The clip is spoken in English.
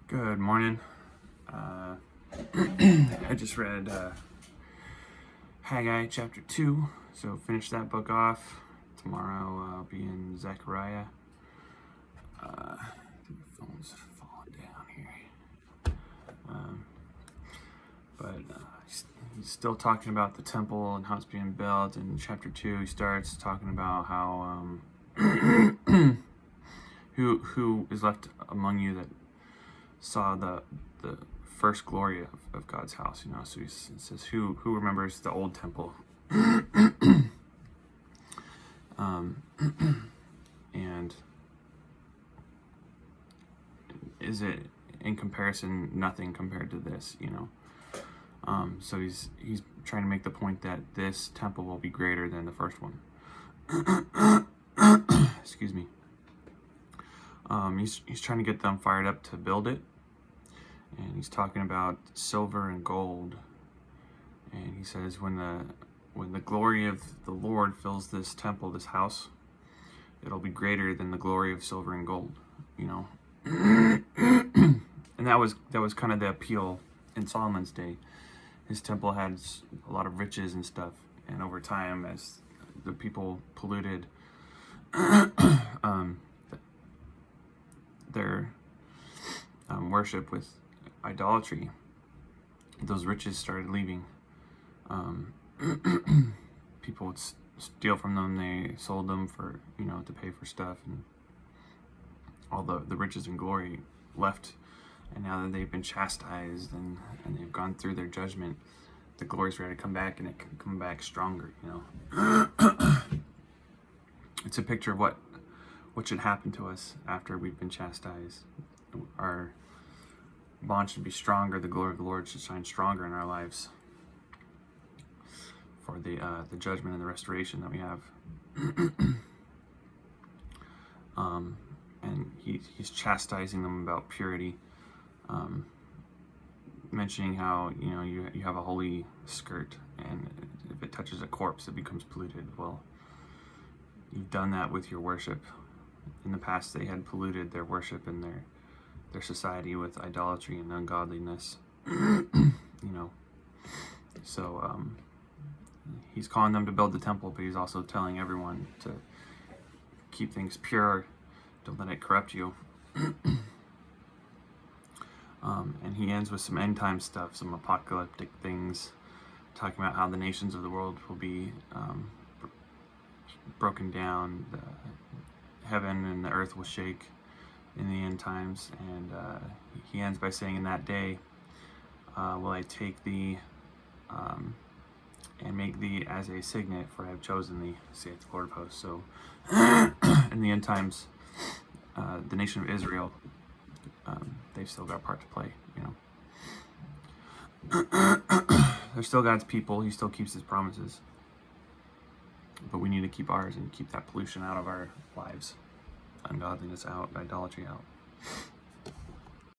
Good morning. I just read Haggai chapter 2, so finish that book off. Tomorrow I'll be in Zechariah. The phone's falling down here. He's still talking about the temple and how it's being built. In chapter 2, he starts talking about how who is left among you that saw the first glory of God's house, so it says who remembers the old temple. And is it in comparison nothing compared to this, so he's trying to make the point that this temple will be greater than the first one. Excuse me. He's trying to get them fired up to build it, and he's talking about silver and gold, and he says when the glory of the Lord fills this temple, this house, it'll be greater than the glory of silver and gold, and that was kind of the appeal in Solomon's day. His temple had a lot of riches and stuff, and over time, as the people polluted their worship with idolatry, those riches started leaving. People would steal from them. They sold them for to pay for stuff, and all the riches and glory left. And now that they've been chastised and they've gone through their judgment, the glory's ready to come back, and it can come back stronger. It's a picture of what should happen to us after we've been chastised. Our bond should be stronger. The glory of the Lord should shine stronger in our lives for the judgment and the restoration that we have. And he's chastising them about purity, mentioning how you have a holy skirt, and if it touches a corpse, it becomes polluted. Well, you've done that with your worship. In the past, they had polluted their worship and their society with idolatry and ungodliness. So he's calling them to build the temple, but he's also telling everyone to keep things pure. Don't let it corrupt you. And he ends with some end time stuff, some apocalyptic things, talking about how the nations of the world will be broken down. Heaven and the earth will shake in the end times, and he ends by saying, in that day will I take thee and make thee as a signet, for I have chosen thee, saith the Lord of hosts. So in the end times, the nation of Israel, they've still got a part to play. They're still God's people. He still keeps his promises, but we need to keep ours and keep that pollution out of our lives, ungodliness out, idolatry out.